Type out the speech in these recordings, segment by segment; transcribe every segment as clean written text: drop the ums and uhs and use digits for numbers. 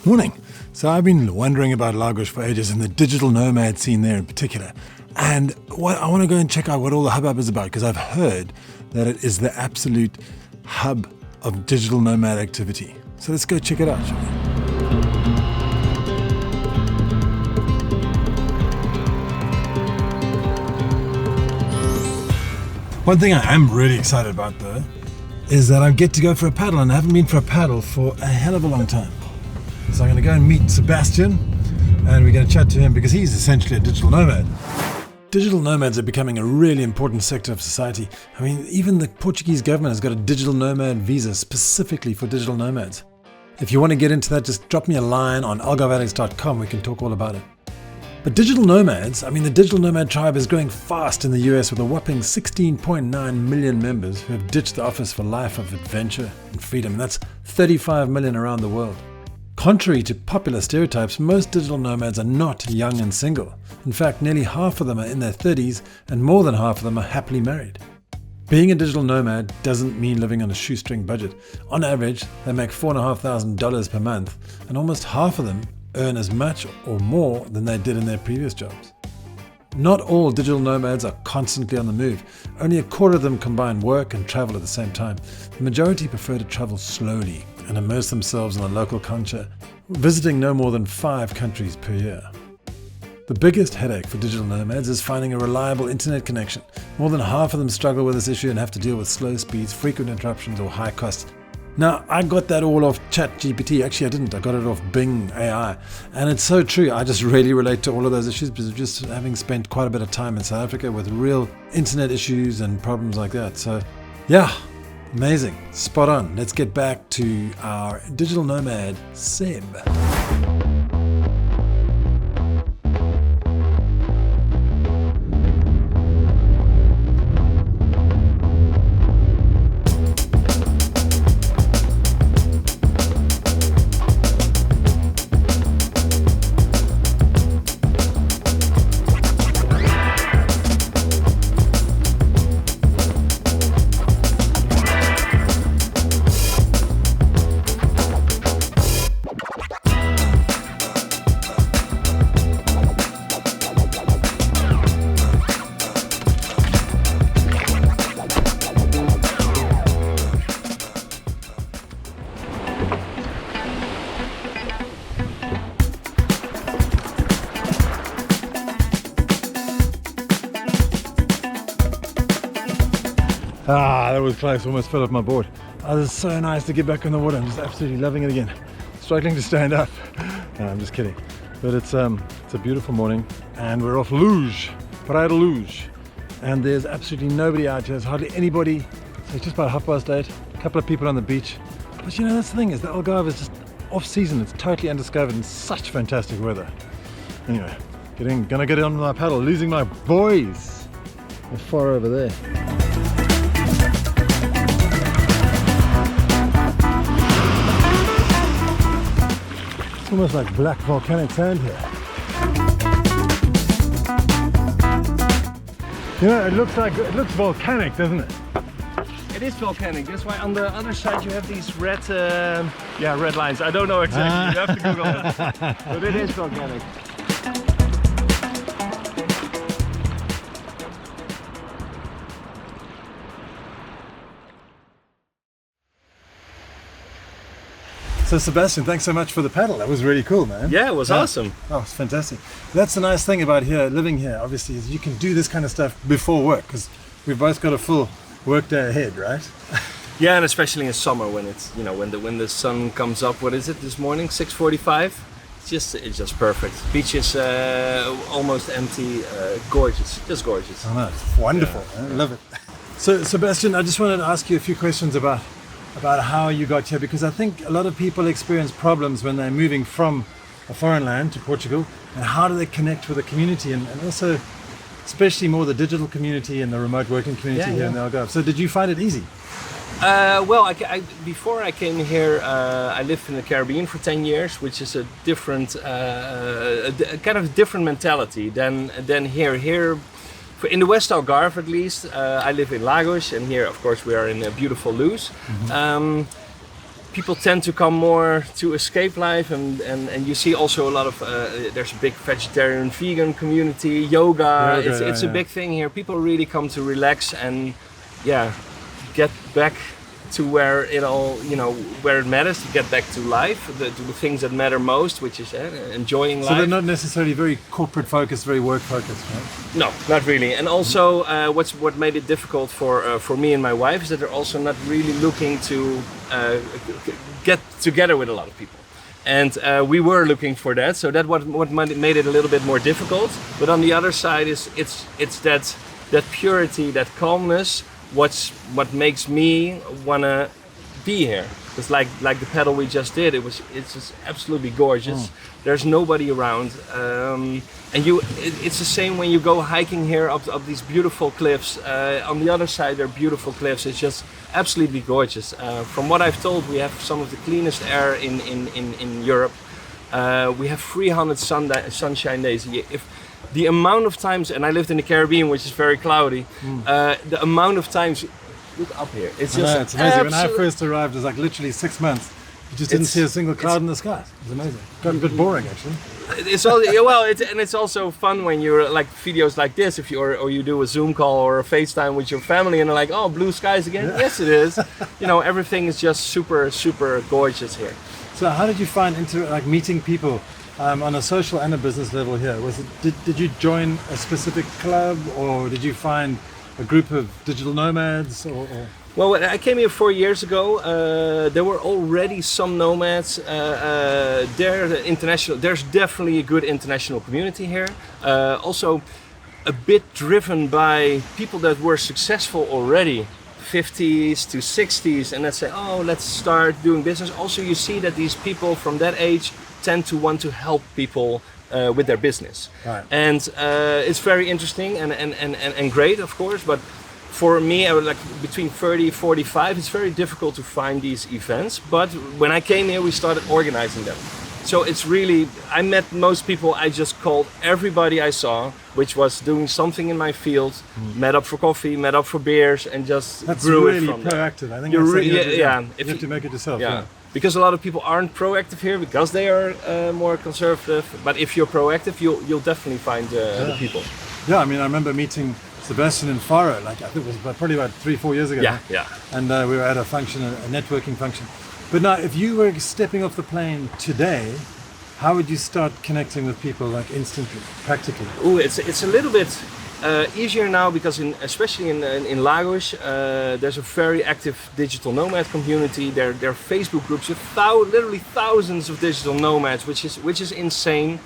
Morning. So I've been wondering about Lagos for ages and the digital nomad scene there in particular. And I want to go and check out what all the hubbub is about, because I've heard that it is the absolute hub of digital nomad activity. So let's go check it out, shall we? One thing I am really excited about though is that I get to go for a paddle, and I haven't been for a paddle for a hell of a long time. So I'm going to go and meet Sebastian, and we're going to chat to him because he's essentially a digital nomad. Digital nomads are becoming a really important sector of society. I mean, even the Portuguese government has got a digital nomad visa specifically for digital nomads. If you want to get into that, just drop me a line on algarve.com. We can talk all about it. But digital nomads, I mean, the digital nomad tribe is growing fast in the US with a whopping 16.9 million members who have ditched the office for a life of adventure and freedom. And that's 35 million around the world. Contrary to popular stereotypes, most digital nomads are not young and single. In fact, nearly half of them are in their 30s and more than half of them are happily married. Being a digital nomad doesn't mean living on a shoestring budget. On average, they make $4,500 per month, and almost half of them earn as much or more than they did in their previous jobs. Not all digital nomads are constantly on the move. Only a quarter of them combine work and travel at the same time. The majority prefer to travel slowly and immerse themselves in the local culture, visiting no more than 5 countries per year. The biggest headache for digital nomads is finding a reliable internet connection. More than half of them struggle with this issue and have to deal with slow speeds, frequent interruptions, or high costs. Now, I got that all off ChatGPT. Actually, I didn't. I got it off Bing AI. And it's so true. I just really relate to all of those issues because of just having spent quite a bit of time in South Africa with real internet issues and problems like that. So, yeah, amazing. Spot on. Let's get back to our digital nomad, Seb. That was close, almost fell off my board. Oh, this is so nice to get back in the water. I'm just absolutely loving it again. Struggling to stand up. No, I'm just kidding. But it's a beautiful morning and we're off Luz, Praia da Luz. And there's absolutely nobody out here. There's hardly anybody. So it's just about 8:30. A couple of people on the beach. But you know, that's the thing, is the Algarve is just off season. It's totally undiscovered and such fantastic weather. Anyway, gonna get on my paddle, losing my boys. They're far over there. It's almost like black volcanic sand here. You know, it looks volcanic, doesn't it? It is volcanic. That's why on the other side you have these red lines. I don't know exactly. You have to Google it. But it is volcanic. So Sebastian, thanks so much for the paddle. That was really cool, man. Yeah, it was awesome. Oh, it's fantastic. That's the nice thing about living here, obviously, is you can do this kind of stuff before work, because we've both got a full work day ahead, right? Yeah, and especially in summer when it's, you know, when the sun comes up. What is it this morning? 6:45. It's just perfect. Beach is almost empty. Gorgeous, just gorgeous. Oh no, it's wonderful. Yeah. I love it. So Sebastian, I just wanted to ask you a few questions about how you got here, because I think a lot of people experience problems when they're moving from a foreign land to Portugal, and how do they connect with the community, and also especially more the digital community and the remote working community here in the Algarve. So did you find it easy? Well, before I came here, I lived in the Caribbean for 10 years, which is a different, kind of different mentality than here. Here, in the West Algarve at least, I live in Lagos, and here, of course, we are in beautiful Luz. Mm-hmm. people tend to come more to escape life, and you see also a lot of there's a big vegetarian vegan community, yoga. It's a big thing here. People really come to relax and get back to where it all, where it matters, to get back to life, to the things that matter most, which is enjoying life. So they're not necessarily very corporate focused, very work focused, right? No, not really. And also, what made it difficult for me and my wife is that they're also not really looking to get together with a lot of people. And we were looking for that, so that what made it a little bit more difficult. But on the other side is it's that purity, that calmness. What makes me wanna be here? Because like the paddle we just did, it's just absolutely gorgeous. There's nobody around, and it's the same when you go hiking here up these beautiful cliffs. On the other side, there are beautiful cliffs. It's just absolutely gorgeous. From what I've told, we have some of the cleanest air in Europe. We have 300 sunshine days a year. The amount of times, and I lived in the Caribbean, which is very cloudy, the amount of times, look up here, it's just it's amazing. When I first arrived, it was like literally 6 months. You just didn't see a single cloud in the sky. It was amazing. Got a bit boring actually. It's all and it's also fun when you're like videos like this, if you or you do a Zoom call or a FaceTime with your family, and they're like, oh, blue skies again. Yeah. Yes, it is. Everything is just super gorgeous here. So how did you find meeting people? On a social and a business level here, did you join a specific club, or did you find a group of digital nomads? Well, when I came here 4 years ago, there were already some nomads. There's definitely a good international community here. Also, a bit driven by people that were successful already. 50s to 60s, and let's say, oh, let's start doing business. Also, you see that these people from that age tend to want to help people with their business, right. And it's very interesting and great, of course. But for me, I would like between 30 45. It's very difficult to find these events. But when I came here, we started organizing them. So it's really, I met most people. I just called everybody I saw, which was doing something in my field, met up for coffee, met up for beers, and just grew really it from proactive. there. I think You have to make it yourself. Yeah. Because a lot of people aren't proactive here because they are more conservative. But if you're proactive, you'll definitely find the people. Yeah, I mean, I remember meeting Sebastiaan in Faro, like I think it was probably about 3-4 years ago. Yeah. And we were at a function, a networking function. But now, if you were stepping off the plane today, how would you start connecting with people like instantly, practically? Oh, it's a little bit easier now because especially in Lagos, there's a very active digital nomad community. There are Facebook groups with literally thousands of digital nomads, which is insane.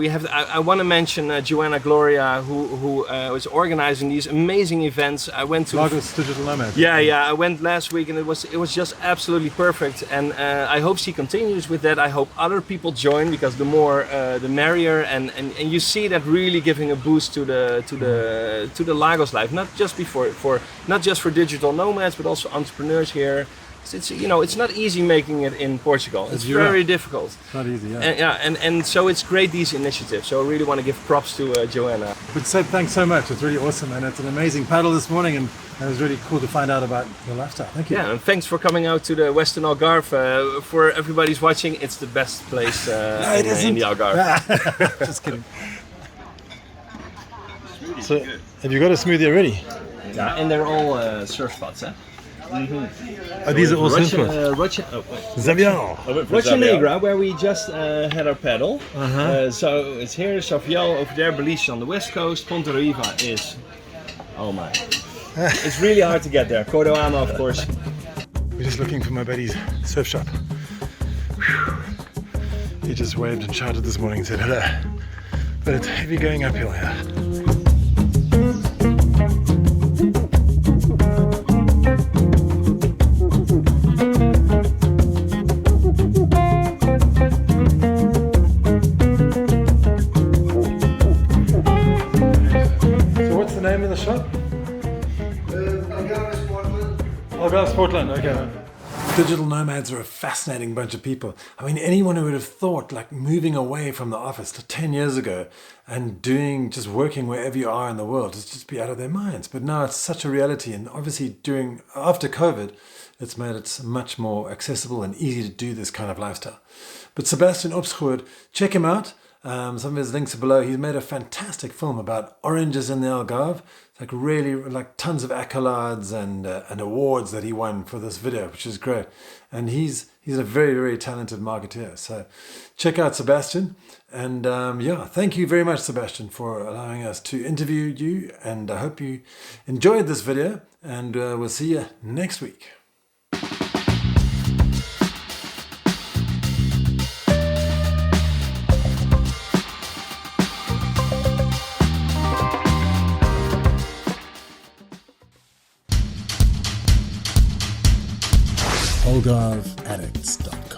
We have I want to mention Joanna Gloria, who was organizing these amazing events. I went to Lagos Digital Nomad. Yeah. I went last week, and it was just absolutely perfect. And I hope she continues with that. I hope other people join, because the more the merrier. And you see that really giving a boost to the Lagos life, not just for digital nomads, but also entrepreneurs here. It's not easy making it in Portugal. It's very difficult. It's not easy, yeah. And so it's great, these initiatives. So I really want to give props to Joanna. But Seb, thanks so much. It's really awesome, and it's an amazing paddle this morning, and it was really cool to find out about your lifestyle. Thank you. Yeah, and thanks for coming out to the Western Algarve. For everybody's watching, it's the best place in the Algarve. Just kidding. So, have you got a smoothie already? Yeah, and they're all surf spots, eh? Oh, these are all simple. Xavier. Rocha Negra, where we just had our paddle. So it's here, Savial over there, Belize on the west coast, Ponte Riva is, oh my, it's really hard to get there. Cordoama, of course. We're just looking for my buddy's surf shop. Whew. He just waved and shouted this morning and said hello. But it's heavy going uphill here. Name of the shop? Algarve Sportland. Algarve Sportland, okay. Digital nomads are a fascinating bunch of people. I mean, anyone who would have thought like moving away from the office to 10 years ago and just working wherever you are in the world is just be out of their minds. But now it's such a reality. And obviously after COVID, it's made it much more accessible and easy to do this kind of lifestyle. But Sebastiaan Opschoor, check him out. Some of his links are below. He's made a fantastic film about oranges in the Algarve. It's like really like tons of accolades and awards that he won for this video, which is great. And he's a very, very talented marketeer. So check out Sebastiaan. And thank you very much, Sebastiaan, for allowing us to interview you. And I hope you enjoyed this video. And we'll see you next week. AlgarveAddicts.com